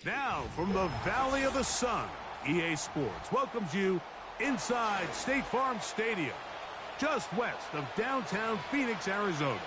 Now, from the Valley of the Sun, EA Sports welcomes you inside State Farm Stadium, just west of downtown Phoenix, Arizona.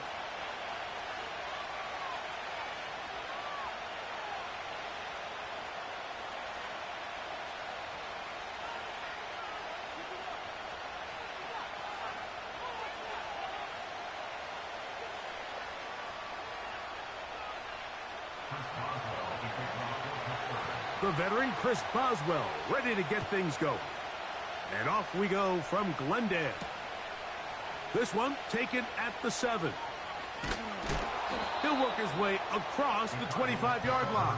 The veteran Chris Boswell ready to get things going. And off we go from Glendale. This one taken at the 7. He'll work his way across the 25-yard line.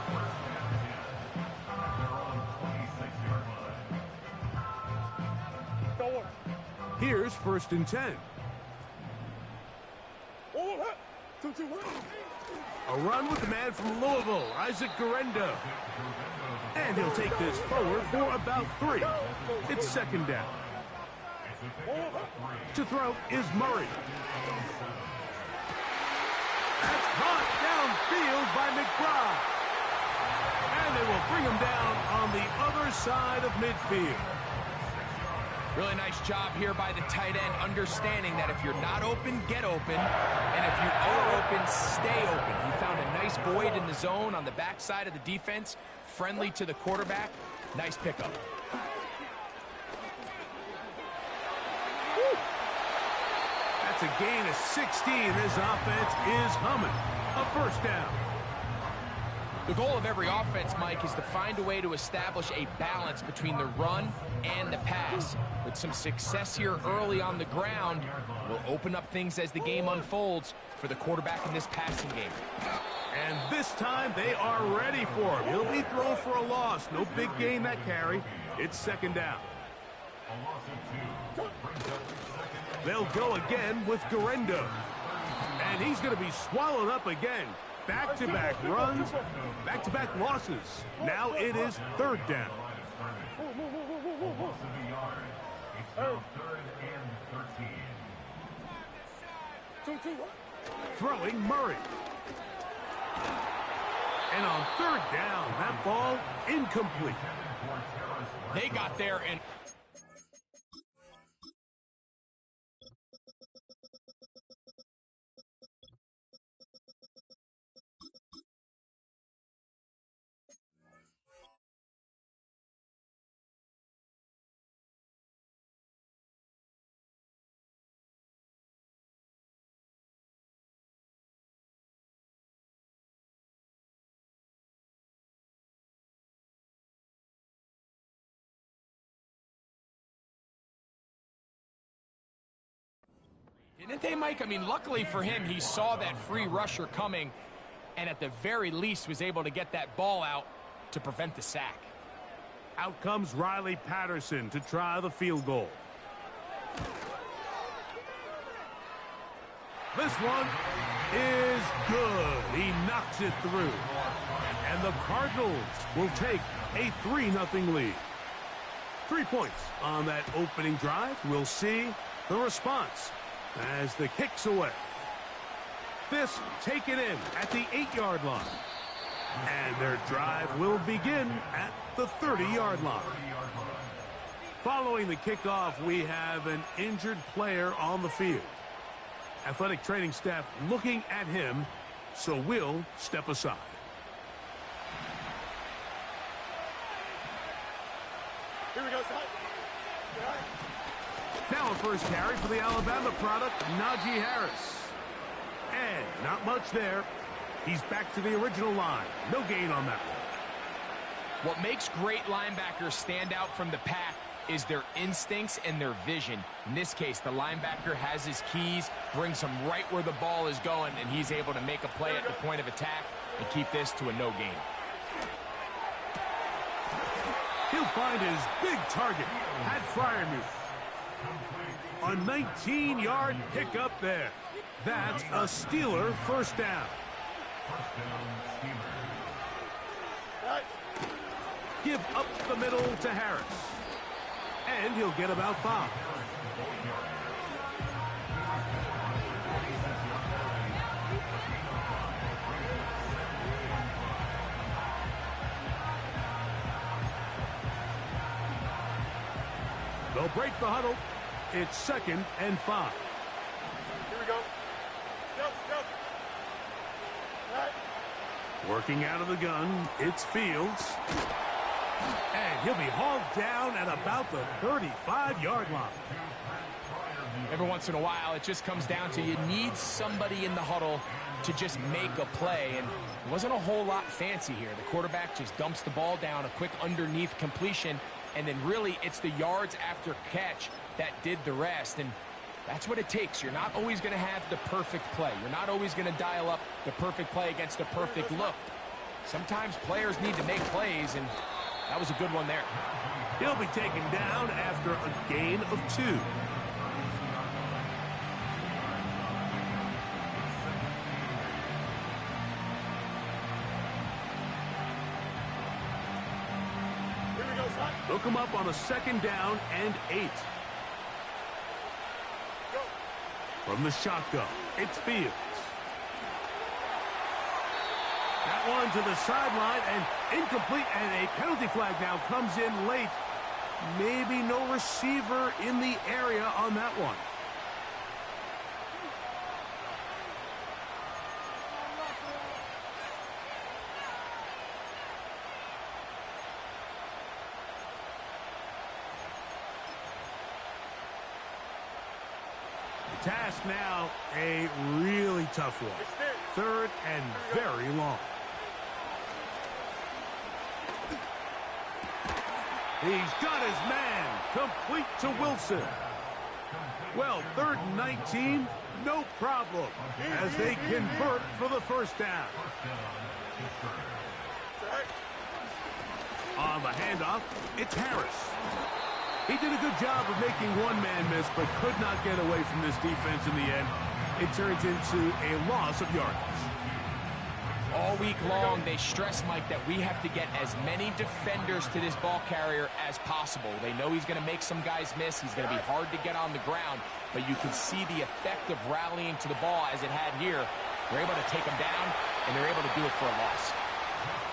Here's 1st and 10. A run with the man from Louisville, Isaac Guerendo. And he'll take this forward for about 3. It's 2nd down. To throw is Murray. That's caught downfield by McBride. And they will bring him down on the other side of midfield. Really nice job here by the tight end, understanding that if you're not open, get open. And if you are open, stay open. He found a nice void in the zone on the backside of the defense, friendly to the quarterback. Nice pickup. That's a gain of 16. This offense is humming. A 1st down. The goal of every offense, Mike, is to find a way to establish a balance between the run and the pass. With some success here early on the ground, will open up things as the game unfolds for the quarterback in this passing game. And this time they are ready for him. He'll be thrown for a loss. No big gain that carry. It's 2nd down. They'll go again with Guerendo. And he's going to be swallowed up again. Back-to-back runs, back-to-back losses. Now it is 3rd down. Throwing Murray. And on 3rd down, that ball incomplete. They got there and... Didn't they, Mike? I mean, luckily for him, he saw that free rusher coming and at the very least was able to get that ball out to prevent the sack. Out comes Riley Patterson to try the field goal. This one is good. He knocks it through. And the Cardinals will take a 3-0 lead. 3 points on that opening drive. We'll see the response as the kick's away. This taken in at the 8-yard line. And their drive will begin at the 30-yard line. Following the kickoff, we have an injured player on the field. Athletic training staff looking at him, so we'll step aside. Here we go, Now a first carry for the Alabama product, Najee Harris. And not much there. He's back to the original line. No gain on that one. What makes great linebackers stand out from the pack is their instincts and their vision. In this case, the linebacker has his keys, brings him right where the ball is going, and he's able to make a play at the point of attack and keep this to a no gain. He'll find his big target, Pat Freiermuth. A 19-yard pickup there. That's a Steeler first down. Give up the middle to Harris. And he'll get about 5. They'll break the huddle. It's 2nd and 5. Here we go. Go, go. Right. Working out of the gun, it's Fields. And he'll be hauled down at about the 35-yard line. Every once in a while, it just comes down to you need somebody in the huddle to just make a play, and it wasn't a whole lot fancy here. The quarterback just dumps the ball down, a quick underneath completion, and then really it's the yards after catch that did the rest, and that's what it takes. You're not always going to have the perfect play. You're not always going to dial up the perfect play against the perfect look. Sometimes players need to make plays, and that was a good one there. He'll be taken down after a gain of 2. Look him up on a 2nd down and 8. From the shotgun, it's Fields. That one to the sideline and incomplete, and a penalty flag now comes in late. Maybe no receiver in the area on that one. Task now, a really tough one. 3rd and very long. He's got his man, complete to Wilson. Well, 3rd and 19, no problem, as they convert for the 1st down. On the handoff, it's Harris. He did a good job of making one man miss, but could not get away from this defense in the end. It turns into a loss of yardage. All week long, they stress, Mike, that we have to get as many defenders to this ball carrier as possible. They know he's going to make some guys miss. He's going to be hard to get on the ground, but you can see the effect of rallying to the ball as it had here. They're able to take him down, and they're able to do it for a loss.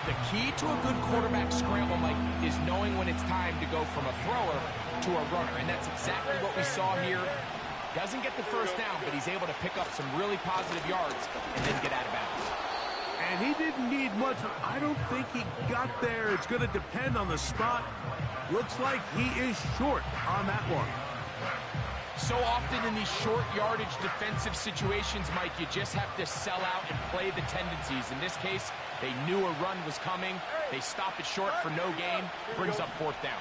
The key to a good quarterback scramble, Mike, is knowing when it's time to go from a thrower to a runner, and that's exactly what we saw here. Doesn't get the 1st down, but he's able to pick up some really positive yards and then get out of bounds. And he didn't need much. I don't think he got there. It's going to depend on the spot. Looks like he is short on that one. So often in these short yardage defensive situations, Mike, you just have to sell out and play the tendencies. In this case, they knew a run was coming. They stop it short for no gain. Brings up 4th down.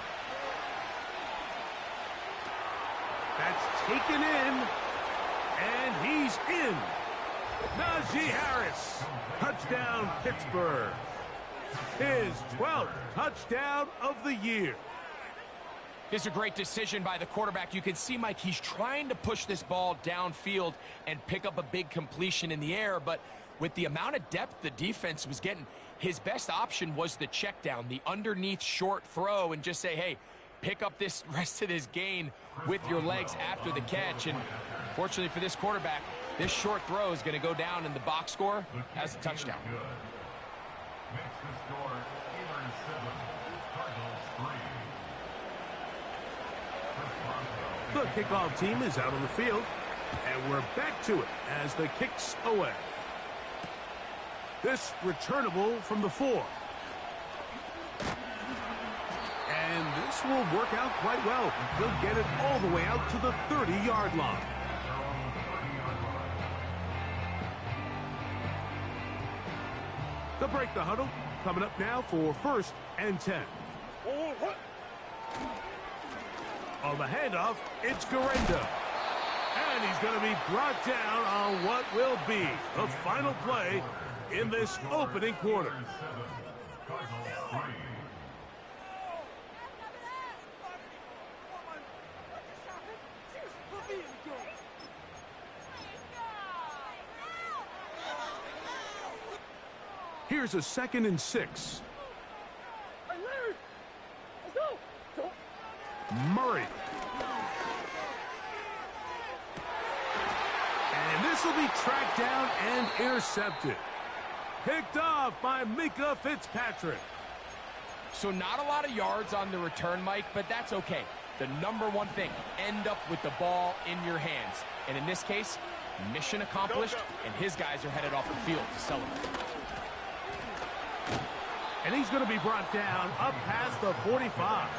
That's taken in, and he's in. Najee Harris, touchdown Pittsburgh. His 12th touchdown of the year. It's a great decision by the quarterback. You can see, Mike, he's trying to push this ball downfield and pick up a big completion in the air, but with the amount of depth the defense was getting, his best option was the check down, the underneath short throw, and just say, hey, pick up this rest of this gain with your legs after the catch. And fortunately for this quarterback, this short throw is going to go down in the box score as a touchdown. The kickoff team is out on the field, and we're back to it as the kick's away. This returnable from the 4. And this will work out quite well. He'll get it all the way out to the 30-yard line. They'll break the huddle. Coming up now for 1st and 10. On the handoff, it's Garenda. And he's going to be brought down on what will be the final play in this opening quarter. Here's a 2nd and 6. Murray. And this will be tracked down and intercepted. Picked off by Minkah Fitzpatrick. So not a lot of yards on the return, Mike, but that's okay. the number one thing, end up with the ball in your hands. And in this case, mission accomplished, and his guys are headed off the field to celebrate. And he's going to be brought down up past the 45.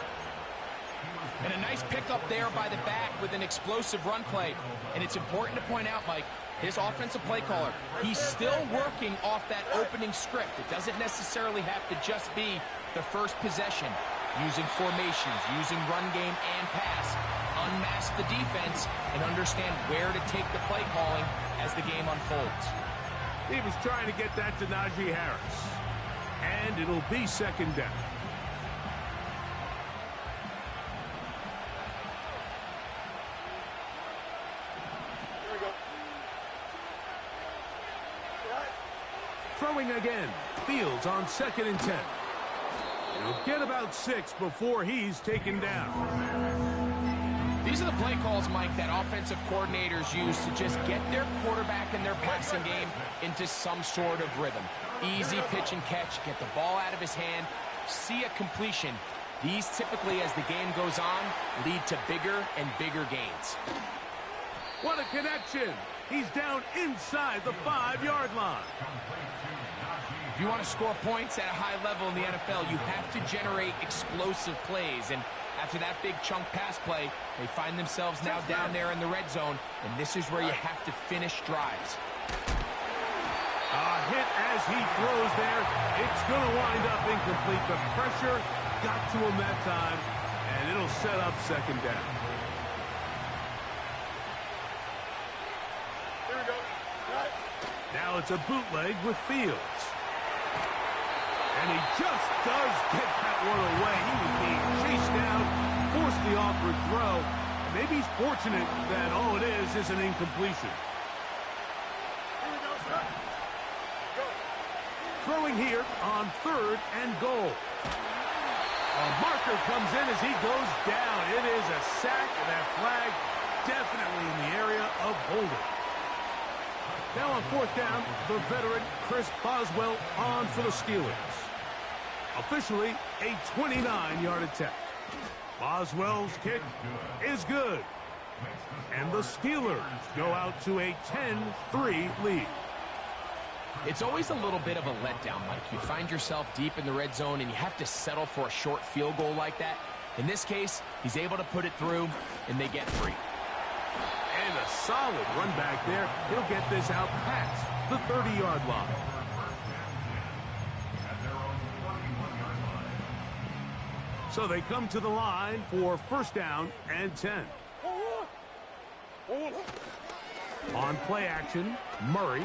And a nice pickup there by the back with an explosive run play. And it's important to point out, Mike, his offensive play caller, he's still working off that opening script. It doesn't necessarily have to just be the first possession. Using formations, using run game and pass, unmask the defense, and understand where to take the play calling as the game unfolds. He was trying to get that to Najee Harris. And it'll be second down. Here we go. Right. Throwing again. Fields on 2nd and 10. He'll get about 6 before he's taken down. These are the play calls, Mike, that offensive coordinators use to just get their quarterback and their passing game into some sort of rhythm. Easy pitch and catch, get the ball out of his hand, see a completion. These typically, as the game goes on, lead to bigger and bigger gains. What a connection! He's down inside the 5-yard line. If you want to score points at a high level in the NFL, you have to generate explosive plays. And after that big chunk pass play, they find themselves now down there in the red zone, and this is where you have to finish drives. A hit as he throws there. It's going to wind up incomplete. The pressure got to him that time, and it'll set up second down. Here we go. Right. Now it's a bootleg with Fields. And he just does get that one away. He was being chased down, forced the awkward throw. Maybe he's fortunate that all it is an incompletion. Here we go, sir. Go. Throwing here on 3rd and goal. A marker comes in as he goes down. It is a sack, and that flag definitely in the area of holding. Now on 4th down, the veteran Chris Boswell on for the Steelers. Officially a 29-yard attack. Boswell's kick is good. And the Steelers go out to a 10-3 lead. It's always a little bit of a letdown, Mike. You find yourself deep in the red zone and you have to settle for a short field goal like that. In this case, he's able to put it through, and they get free. And a solid run back there. He'll get this out past the 30-yard line. So they come to the line for 1st down and 10. On play action, Murray.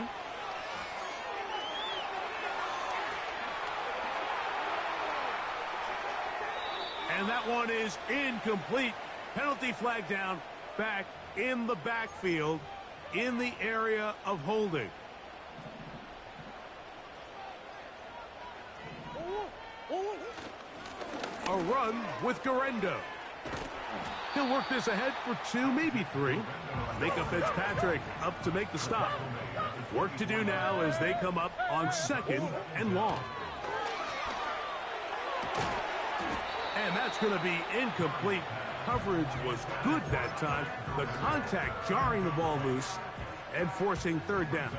And that one is incomplete. Penalty flag down, back in the backfield, in the area of holding. A run with Garendo. He'll work this ahead for 2, maybe 3. Micah Fitzpatrick up to make the stop. Work to do now as they come up on 2nd and long. And that's going to be incomplete. Coverage was good that time. The contact jarring the ball loose and forcing 3rd down.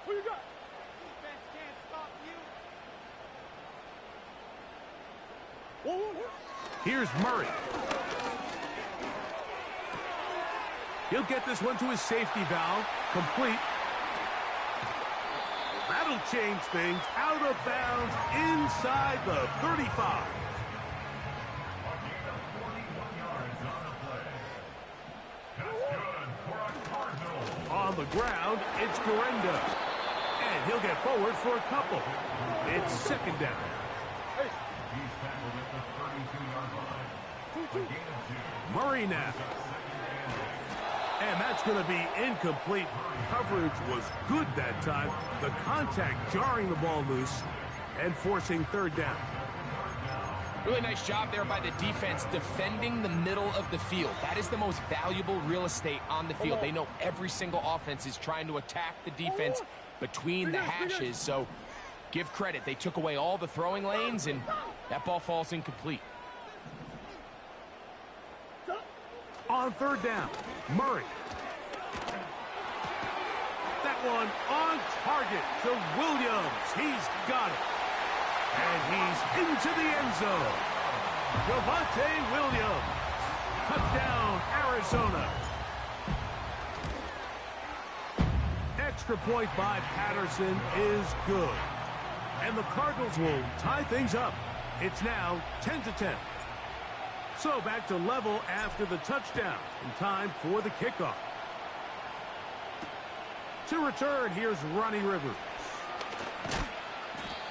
Who you got? Here's Murray. He'll get this one to his safety valve. Complete. That'll change things. Out of bounds inside the 35. On the ground, it's Garendo. And he'll get forward for a couple. It's 2nd down. Murray now. And that's going to be incomplete. Coverage was good that time. The contact jarring the ball loose and forcing 3rd down. Really nice job there by the defense defending the middle of the field. That is the most valuable real estate on the field. They know every single offense is trying to attack the defense between the hashes. So Give credit, they took away all the throwing lanes, and that ball falls incomplete. On third down, Murray. That one on target to Williams. He's got it. And he's into the end zone. Javonte Williams. Touchdown, Arizona. Extra point by Patterson is good. And the Cardinals will tie things up. It's now 10-10. So back to level after the touchdown. And time for the kickoff. To return, here's Ronnie Rivers.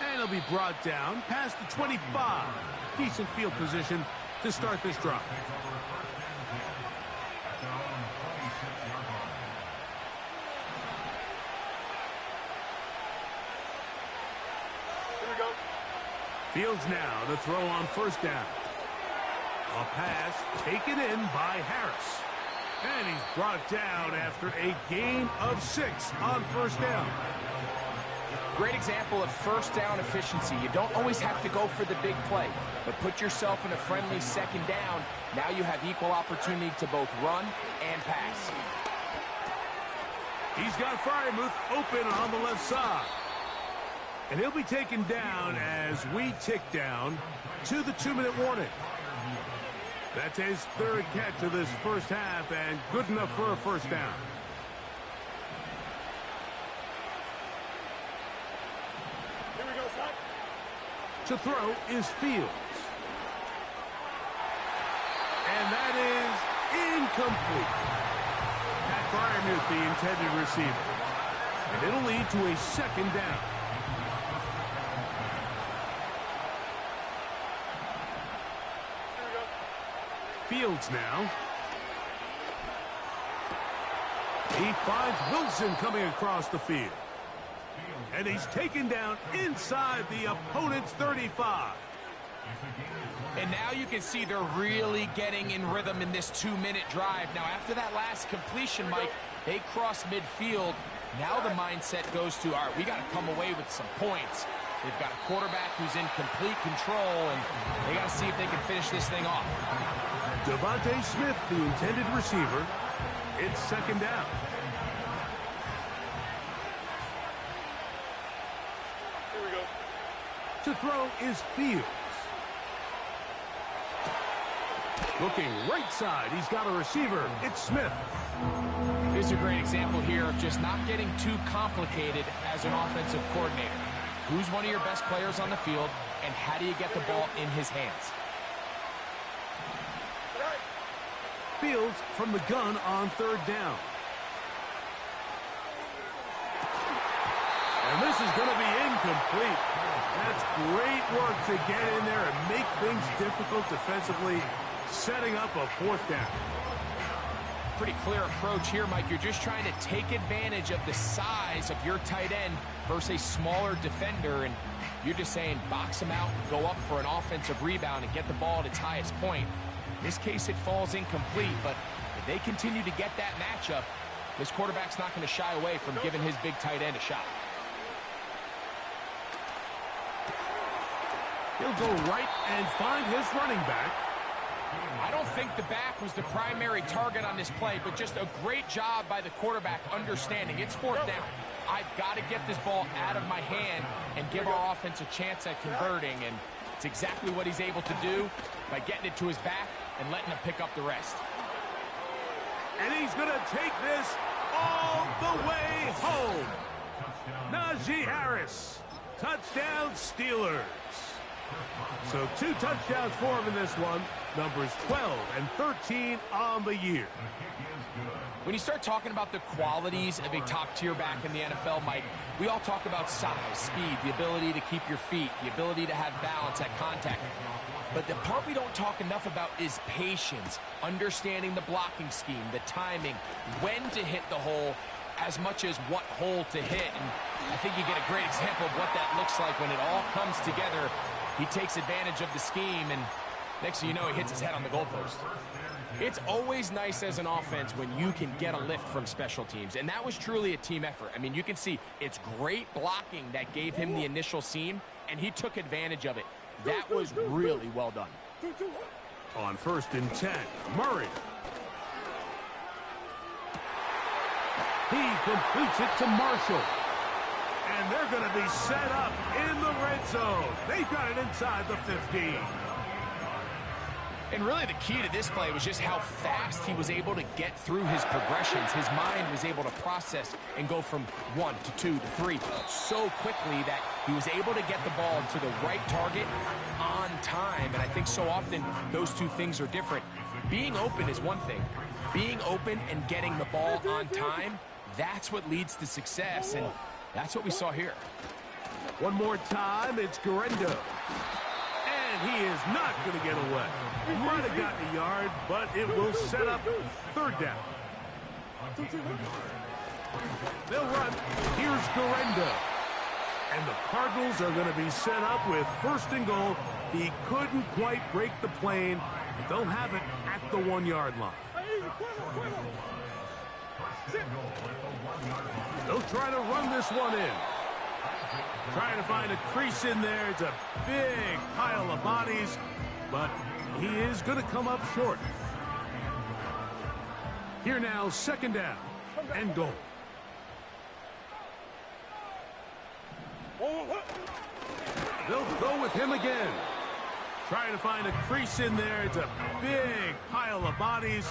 And he'll be brought down past the 25. Decent field position to start this drive. Here we go. Fields now to throw on first down. A pass taken in by Harris. And he's brought down after a gain of 6 on first down. Great example of first down efficiency. You don't always have to go for the big play, but put yourself in a friendly second down. Now you have equal opportunity to both run and pass. He's got Freiermuth open on the left side. And he'll be taken down as we tick down to the 2-minute warning. That's his third catch of this first half, and good enough for a first down. Here we go, son. To throw is Fields. And that is incomplete. Pat Freiermuth, the intended receiver. And it'll lead to a second down. Fields now. He finds Wilson coming across the field. And he's taken down inside the opponent's 35. And now you can see they're really getting in rhythm in this 2-minute drive. Now, after that last completion, Mike, they cross midfield. Now the mindset goes to, all right, we got to come away with some points. They've got a quarterback who's in complete control, and they got to see if they can finish this thing off. Devontae Smith, the intended receiver. It's second down. Here we go. To throw is Fields. Looking right side. He's got a receiver. It's Smith. Here's a great example here of just not getting too complicated as an offensive coordinator. Who's one of your best players on the field, and how do you get the ball in his hands? Fields from the gun on third down. And this is going to be incomplete. That's great work to get in there and make things difficult defensively, setting up a fourth down. Pretty clear approach here, Mike. You're just trying to take advantage of the size of your tight end versus a smaller defender, and you're just saying box him out, go up for an offensive rebound, and get the ball at its highest point. In this case, it falls incomplete, but if they continue to get that matchup, this quarterback's not going to shy away from giving his big tight end a shot. He'll go right and find his running back. I don't think the back was the primary target on this play, but just a great job by the quarterback understanding it's fourth down. I've got to get this ball out of my hand and give our offense a chance at converting, and it's exactly what he's able to do by getting it to his back and letting him pick up the rest. And he's going to take this all the way home. Najee Harris. Touchdown, Steelers. So 2 touchdowns for him in this one. Numbers 12 and 13 on the year. When you start talking about the qualities of a top-tier back in the NFL, Mike, we all talk about size, speed, the ability to keep your feet, the ability to have balance at contact. But the part we don't talk enough about is patience, understanding the blocking scheme, the timing, when to hit the hole, as much as what hole to hit. And I think you get a great example of what that looks like when it all comes together. He takes advantage of the scheme, and next thing you know, he hits his head on the goalpost. It's always nice as an offense when you can get a lift from special teams, and that was truly a team effort. I mean, you can see it's great blocking that gave him the initial seam, and he took advantage of it. That was really well done. On 1st and 10, Murray. He completes it to Marshall. And they're going to be set up in the red zone. They've got it inside the 15. And really the key to this play was just how fast he was able to get through his progressions. His mind was able to process and go from 1 to 2 to 3 so quickly that he was able to get the ball to the right target on time. And I think so often those two things are different. Being open is one thing. Being open and getting the ball on time, that's what leads to success. And that's what we saw here. One more time, it's Guerrero. And he is not going to get away. He might have gotten a yard, but it will set up 3rd down. They'll run. Here's Guerrero. And the Cardinals are going to be set up with 1st and goal. He couldn't quite break the plane, but they'll have it at the 1-yard line. They'll try to run this one in. Trying to find a crease in there. It's a big pile of bodies, but he is going to come up short. Here now, 2nd down and goal. They'll go with him again. Trying to find a crease in there. It's a big pile of bodies,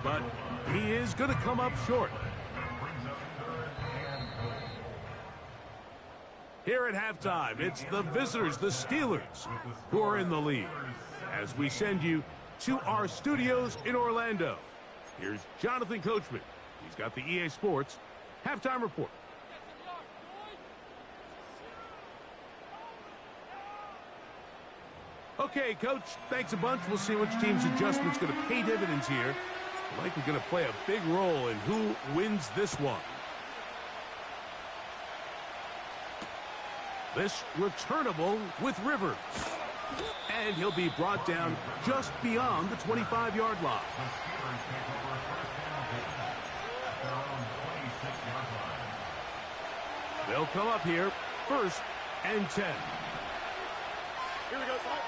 but he is going to come up short. Here at halftime, it's the visitors, the Steelers, who are in the lead. As we send you to our studios in Orlando, here's Jonathan Coachman. He's got the EA Sports halftime report. Okay, Coach, thanks a bunch. We'll see which team's adjustment's going to pay dividends here. Likely going to play a big role in who wins this one. This returnable with Rivers. And he'll be brought down just beyond the 25-yard line. They'll come up here, 1st and 10. Here we go, son.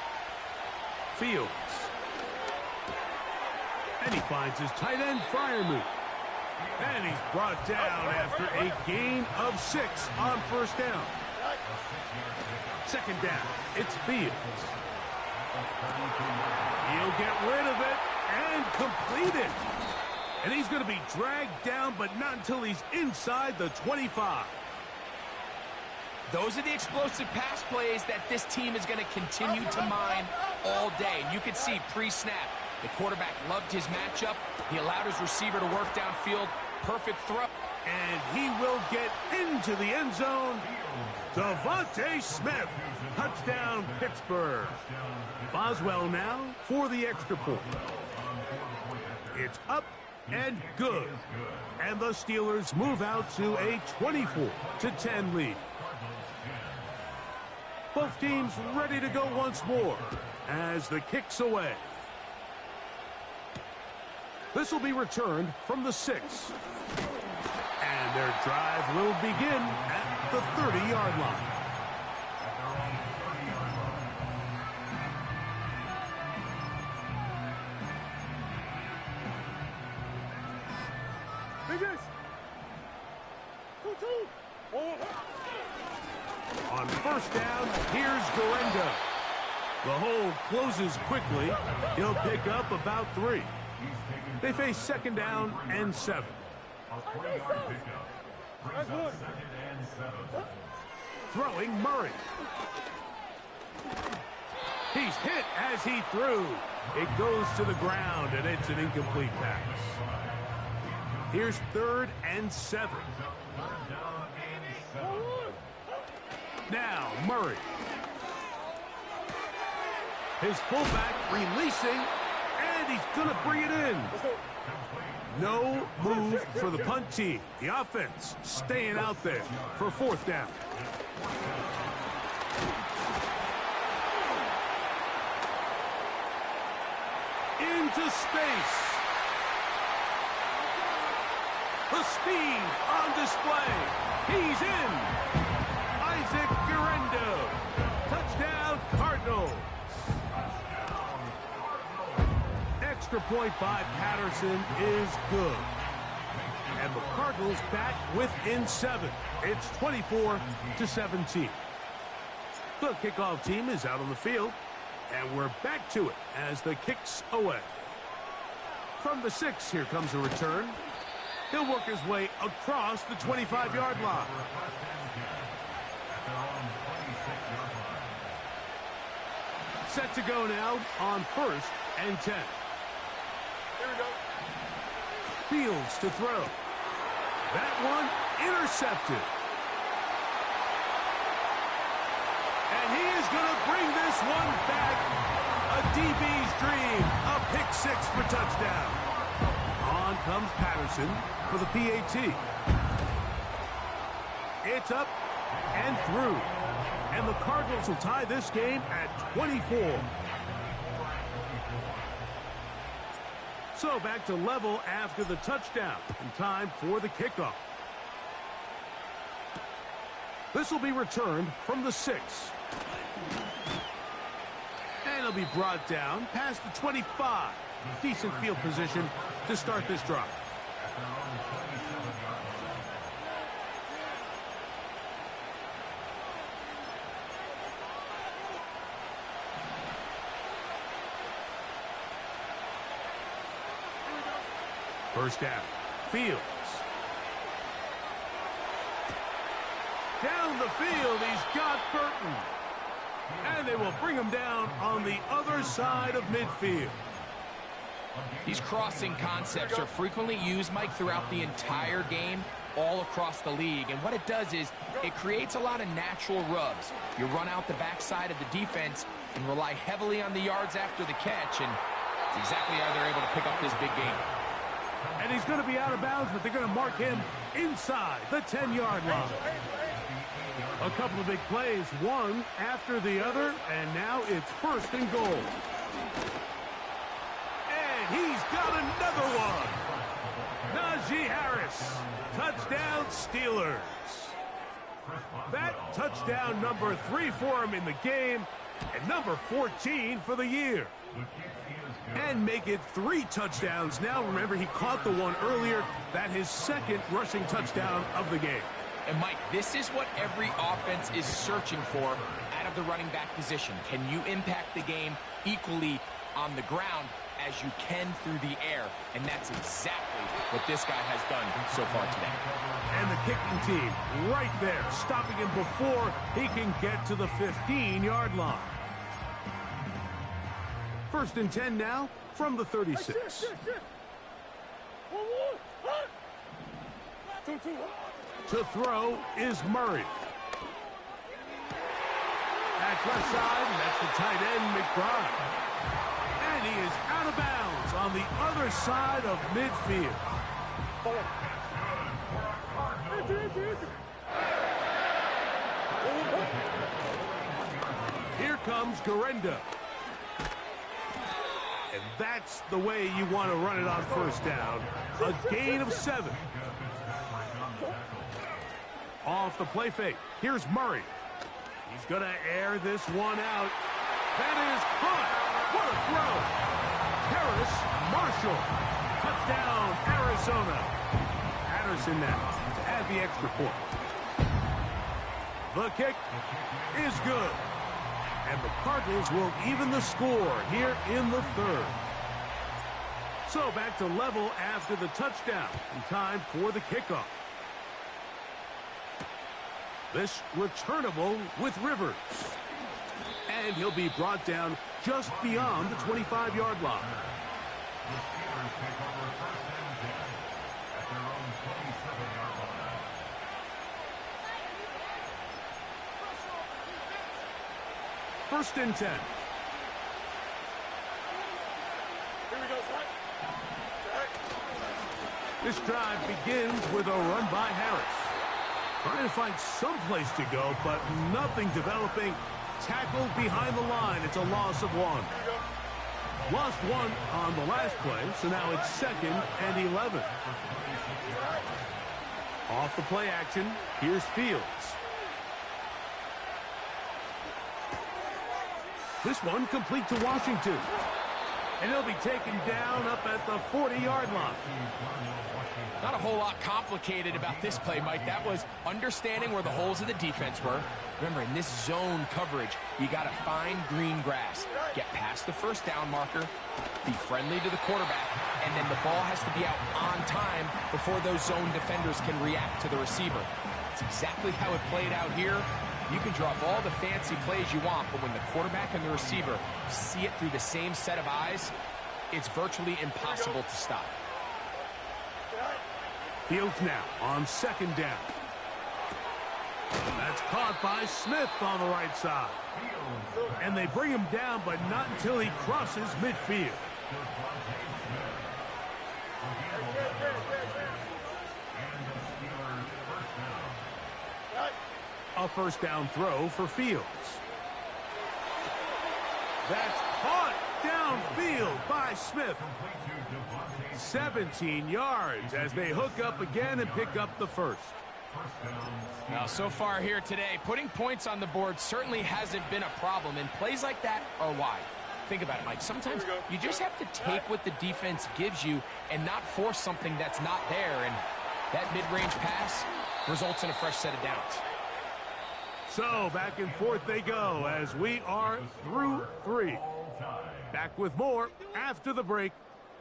Fields. And he finds his tight end Freiermuth. And he's brought down after a gain of 6 on 1st down. 2nd down, it's Fields. He'll get rid of it and complete it. And he's going to be dragged down, but not until he's inside the 25. Those are the explosive pass plays that this team is going to continue to mine all day. And you can see pre-snap, the quarterback loved his matchup. He allowed his receiver to work downfield. Perfect throw. And he will get into the end zone. Devontae Smith. Touchdown, Pittsburgh. Boswell now for the extra point. It's up and good. And the Steelers move out to a 24-10 lead. Both teams ready to go once more as the kick's away. This will be returned from the 6. And their drive will begin at the 30-yard line. On 1st down, here's Guerrero. The hole closes quickly. He'll pick up about 3. They face 2nd down and 7. Throwing Murray. He's hit as he threw. It goes to the ground, and it's an incomplete pass. Here's 3rd and 7. Now, Murray. His fullback releasing, and he's going to bring it in. No move for the punt team. The offense staying out there for 4th down. Into space. The speed on display. He's in. Isaac Guerrero. Touchdown, Cardinals. Extra point by Patterson is good. And the Cardinals back within 7. It's 24-17. The kickoff team is out on the field. And we're back to it as the kick's away. From the 6, here comes a return. He'll work his way across the 25-yard line. Set to go now on 1st and 10. Here we go. Fields to throw. That one intercepted. And he is going to bring this one back. A DB's dream. A pick 6 for touchdown. On comes Patterson for the PAT. It's up and through. And the Cardinals will tie this game at 24. So back to level after the touchdown. And time for the kickoff. This will be returned from the 6. And it'll be brought down past the 25. Decent field position to start this drive. First down. Fields. Down the field, he's got Burton. And they will bring him down on the other side of midfield. These crossing concepts are frequently used, Mike, throughout the entire game, all across the league. And what it does is it creates a lot of natural rubs. You run out the backside of the defense and rely heavily on the yards after the catch. And it's exactly how they're able to pick up this big game. And he's going to be out of bounds, but they're going to mark him inside the 10-yard line. A couple of big plays, one after the other, and now it's 1st and goal. And he's got another one. Najee Harris, touchdown Steelers. That touchdown number 3 for him in the game, and number 14 for the year. And make it 3 touchdowns. Now, remember, he caught the one earlier. That his 2nd rushing touchdown of the game. And, Mike, this is what every offense is searching for out of the running back position. Can you impact the game equally on the ground as you can through the air? And that's exactly what this guy has done so far today. And the kicking team right there, stopping him before he can get to the 15-yard line. 1st and 10 now from the 36. To throw is Murray. That's left side, and that's the tight end, McBride. And he is out of bounds on the other side of midfield. Here comes Guerrero. And that's the way you want to run it on 1st down. A gain of 7. Off the play fake. Here's Murray. He's going to air this one out. That is caught. What a throw. Harris Marshall. Touchdown, Arizona. Patterson now to add the extra point. The kick is good. And the Cardinals will even the score here in the 3rd. So back to level after the touchdown. And time for the kickoff. This returnable with Rivers. And he'll be brought down just beyond the 25-yard line. First and 10. Here we go, son. This drive begins with a run by Harris. Trying to find some place to go, but nothing developing. Tackled behind the line. It's a loss of 1. Lost one on the last play, so now it's 2nd and 11. Off the play action, here's Fields. This one complete to Washington. And he'll be taken down up at the 40-yard line. Not a whole lot complicated about this play, Mike. That was understanding where the holes of the defense were. Remember, in this zone coverage, you got to find green grass. Get past the first down marker, be friendly to the quarterback, and then the ball has to be out on time before those zone defenders can react to the receiver. It's exactly how it played out here. You can drop all the fancy plays you want, but when the quarterback and the receiver see it through the same set of eyes, it's virtually impossible to stop. Fields now on 2nd down. That's caught by Smith on the right side. And they bring him down, but not until he crosses midfield. A first down throw for Fields. That's caught downfield by Smith. 17 yards as they hook up again and pick up the first. Now, so far here today, putting points on the board certainly hasn't been a problem, and plays like that are why. Think about it, Mike. Sometimes you just have to take what the defense gives you and not force something that's not there, and that mid-range pass results in a fresh set of downs. So, back and forth they go as we are through 3. Back with more after the break.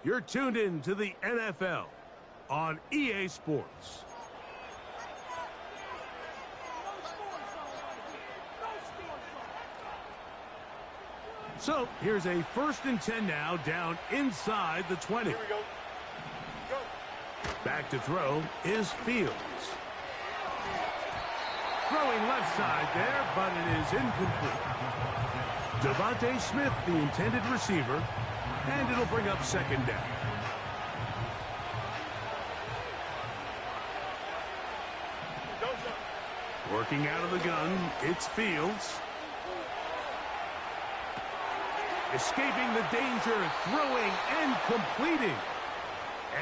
You're tuned in to the NFL on EA Sports. So, here's a 1st and 10 now, down inside the 20. Here we go. Go. Back to throw is Fields. Throwing left side there, but it is incomplete. Devontae Smith, the intended receiver, and it'll bring up 2nd down. Working out of the gun, it's Fields. Escaping the danger, throwing and completing.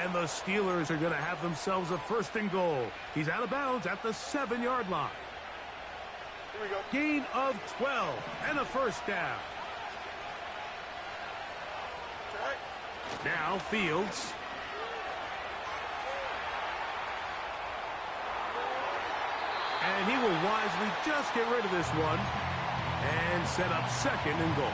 And the Steelers are going to have themselves a 1st and goal. He's out of bounds at the 7-yard line. Here we go. Gain of 12 and a 1st down. Now Fields. And he will wisely just get rid of this one and set up 2nd and goal.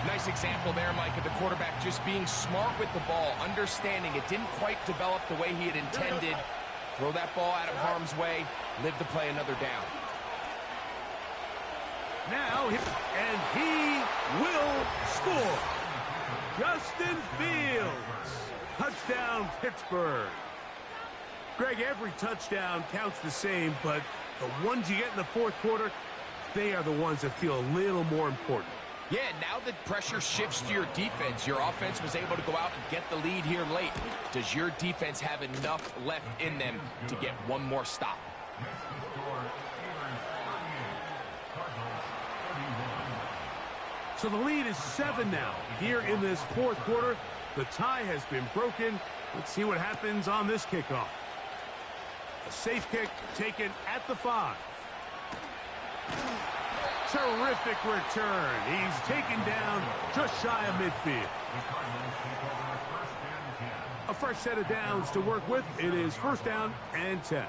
Nice example there, Mike, of the quarterback just being smart with the ball, understanding it didn't quite develop the way he had intended. Throw that ball out of harm's way, live to play another down. Now, and he will score. Justin Fields. Touchdown, Pittsburgh. Greg, every touchdown counts the same, but the ones you get in the 4th quarter, they are the ones that feel a little more important. Yeah, now the pressure shifts to your defense. Your offense was able to go out and get the lead here late. Does your defense have enough left in them to get one more stop? So the lead is 7 now. Here in this 4th quarter, the tie has been broken. Let's see what happens on this kickoff. A safe kick taken at the 5. Terrific return. He's taken down just shy of midfield. A fresh set of downs to work with. It is 1st down and 10.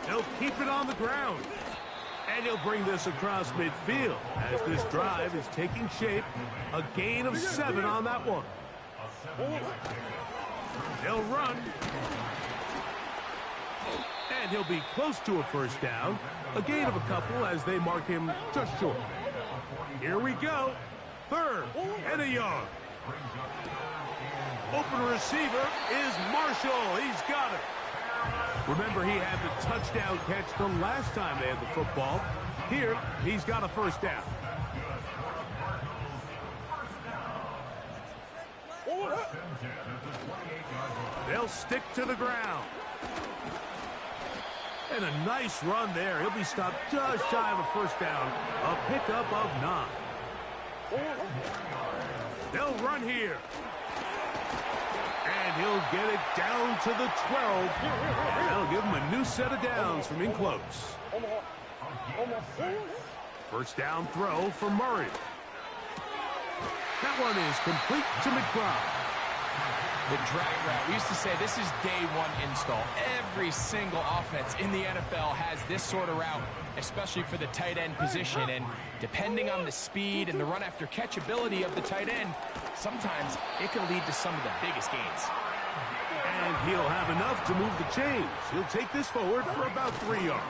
They'll keep it on the ground. And he'll bring this across midfield as this drive is taking shape. A gain of 7 on that one. They'll run. And he'll be close to a 1st down. A gain of a couple as they mark him just short. Here we go. 3rd and a yard. Open receiver is Marshall. He's got it. Remember, he had the touchdown catch the last time they had the football. Here, he's got a 1st down. They'll stick to the ground. And a nice run there. He'll be stopped just shy of a 1st down. A pickup of 9. They'll run here. And he'll get it down to the 12. And that'll give him a new set of downs from in close. First down throw for Murray. That one is complete to McBride. The drag route. We used to say this is day one install. Every single offense in the NFL has this sort of route, especially for the tight end position. And depending on the speed and the run after catch ability of the tight end, sometimes it can lead to some of the biggest gains. And he'll have enough to move the chains. He'll take this forward for about 3 yards.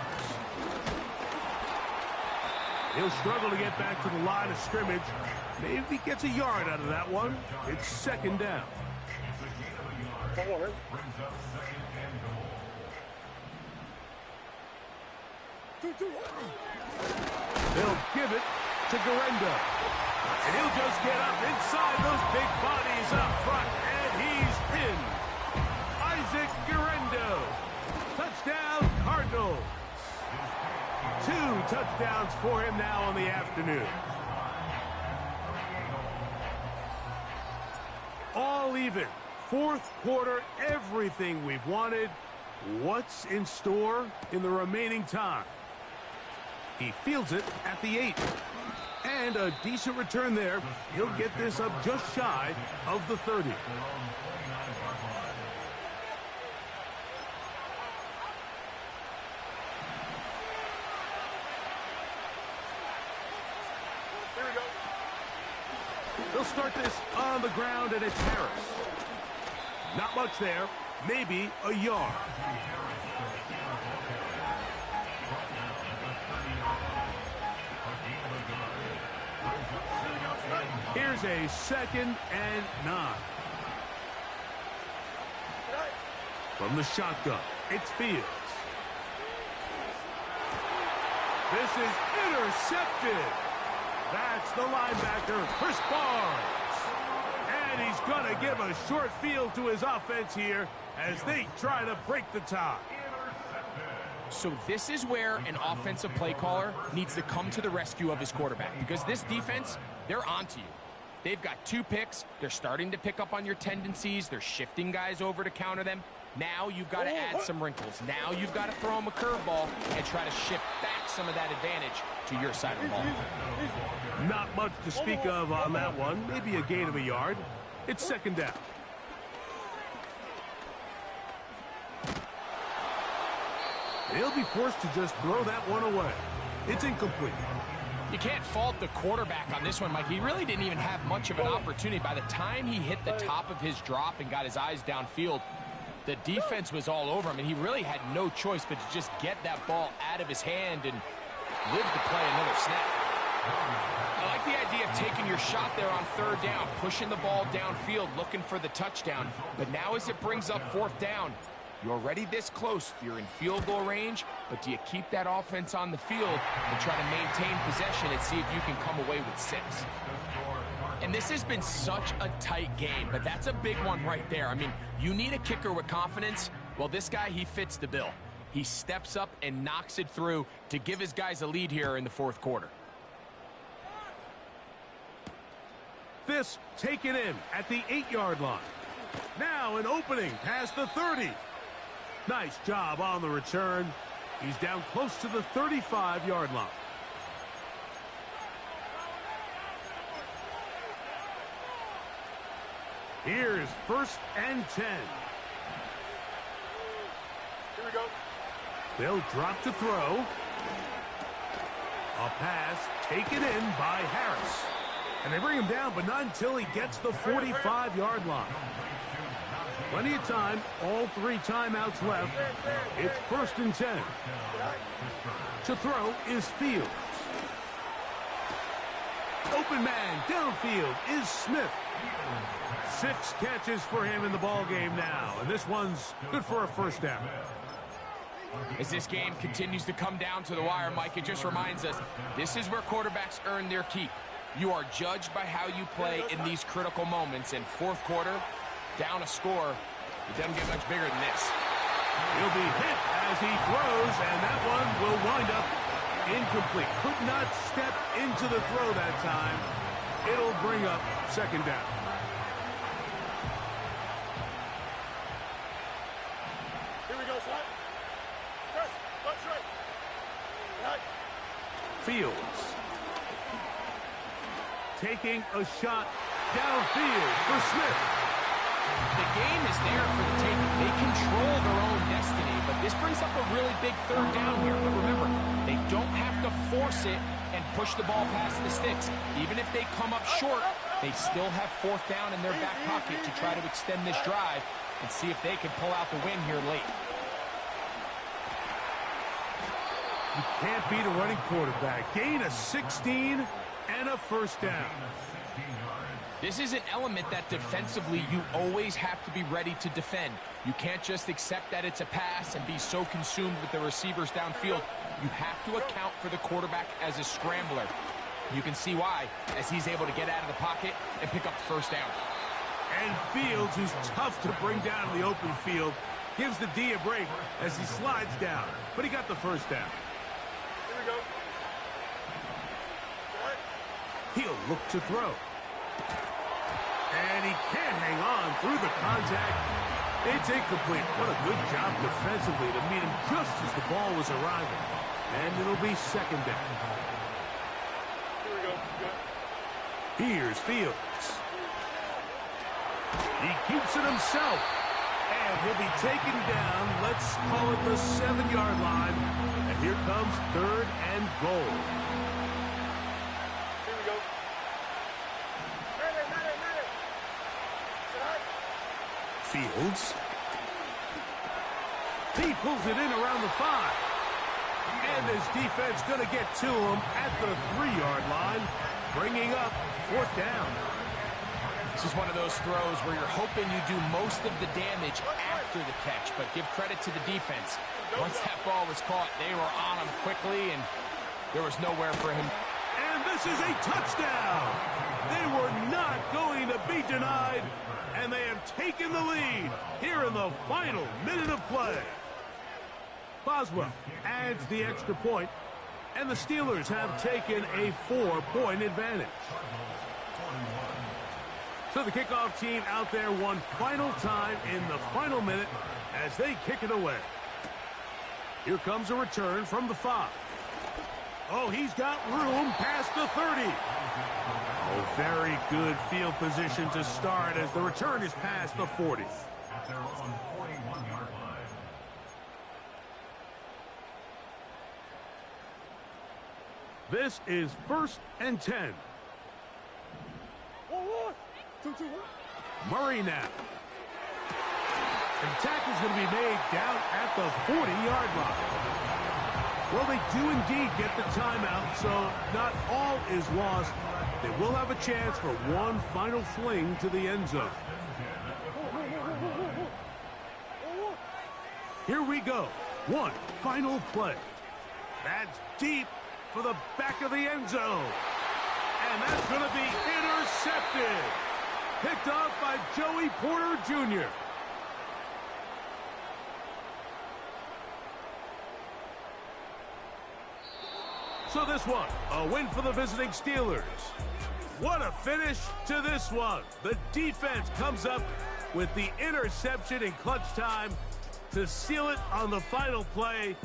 He'll struggle to get back to the line of scrimmage. Maybe he gets a yard out of that one. It's second down. They'll give it to Guerendo. And he'll just get up inside those big bodies up front. And he's pinned. Isaac Guerendo. Touchdown, Cardinals. 2 touchdowns for him now on the afternoon. All even. Fourth quarter, everything we've wanted. What's in store in the remaining time? He fields it at the 8. And a decent return there. He'll get this up just shy of the 30. Here we go. They'll start this on the ground, and it's Harris. Not much there. Maybe a yard. Here's a 2nd and 9. From the shotgun, it's Fields. This is intercepted. That's the linebacker, Chris Barnes. And he's going to give a short field to his offense here as they try to break the tie. So this is where an offensive play caller needs to come to the rescue of his quarterback, because this defense, they're onto you. They've got 2 picks. They're starting to pick up on your tendencies. They're shifting guys over to counter them. Now you've got to add some wrinkles. Now you've got to throw them a curveball and try to shift back some of that advantage to your side of the ball. Not much to speak of on that one. Maybe a gain of a yard. It's second down. They'll be forced to just throw that one away. It's incomplete. You can't fault the quarterback on this one, Mike. He really didn't even have much of an opportunity. By the time he hit the top of his drop and got his eyes downfield, the defense was all over him, and he really had no choice but to just get that ball out of his hand and live to play another snap. I like the idea of taking your shot there on 3rd down, pushing the ball downfield, looking for the touchdown. But now as it brings up 4th down, you're already this close. You're in field goal range, but do you keep that offense on the field and try to maintain possession and see if you can come away with 6? And this has been such a tight game, but that's a big one right there. I mean, you need a kicker with confidence. Well, this guy, he fits the bill. He steps up and knocks it through to give his guys a lead here in the 4th quarter. This taken in at the 8-yard line. Now an opening past the 30. Nice job on the return. He's down close to the 35-yard line. Here's 1st and 10. Here we go. They'll drop to throw. A pass taken in by Harris. And they bring him down, but not until he gets the 45-yard line. Plenty of time, all 3 timeouts left. It's 1st and 10. To throw is Fields. Open man downfield is Smith. 6 catches for him in the ball game now, and this one's good for a 1st down. As this game continues to come down to the wire, Mike, it just reminds us this is where quarterbacks earn their keep. You are judged by how you play in these critical moments. In 4th quarter, down a score, it doesn't get much bigger than this. He'll be hit as he throws, and that one will wind up incomplete. Could not step into the throw that time. It'll bring up second down. Here we go, slide. Press. Left, straight. Right. Fields. Taking a shot downfield for Smith. The game is there for the taking. They control their own destiny, but this brings up a really big third down here. But remember, they don't have to force it and push the ball past the sticks. Even if they come up short, they still have fourth down in their back pocket to try to extend this drive and see if they can pull out the win here late. You can't beat a running quarterback. Gain of 16 and a first down. This is an element that defensively you always have to be ready to defend. You can't just accept that it's a pass and be so consumed with the receivers downfield. You have to account for the quarterback as a scrambler. You can see why, as he's able to get out of the pocket and pick up the first down. And Fields, who's tough to bring down in the open field, gives the D a break as he slides down. But he got the first down. Here we go. Right. He'll look to throw. And he can't hang on through the contact. It's incomplete. What a good job defensively to meet him just as the ball was arriving. And it'll be second down. Here we go. Good. Here's Fields. He keeps it himself. And he'll be taken down, let's call it the 7-yard line. And here comes third and goal. Here we go. Ready. Right. Fields. He pulls it in around the 5. And his defense going to get to him at the 3-yard line, bringing up fourth down. This is one of those throws where you're hoping you do most of the damage after the catch, but give credit to the defense. Once that ball was caught, they were on him quickly, and there was nowhere for him. And this is a touchdown. They were not going to be denied, and they have taken the lead here in the final minute of play. Boswell adds the extra point, and the Steelers have taken a 4-point advantage. So the kickoff team out there one final time in the final minute as they kick it away. Here comes a return from the 5. Oh, he's got room past the 30. Oh, very good field position to start as the return is past the 40. This is 1st and 10. Murray now. And the tackle's going to be made down at the 40-yard line. Well, they do indeed get the timeout, so not all is lost. They will have a chance for one final fling to the end zone. Here we go. One final play. That's deep for the back of the end zone. And that's going to be intercepted. Picked off by Joey Porter Jr. So this one, a win for the visiting Steelers. What a finish to this one. The defense comes up with the interception in clutch time to seal it on the final play.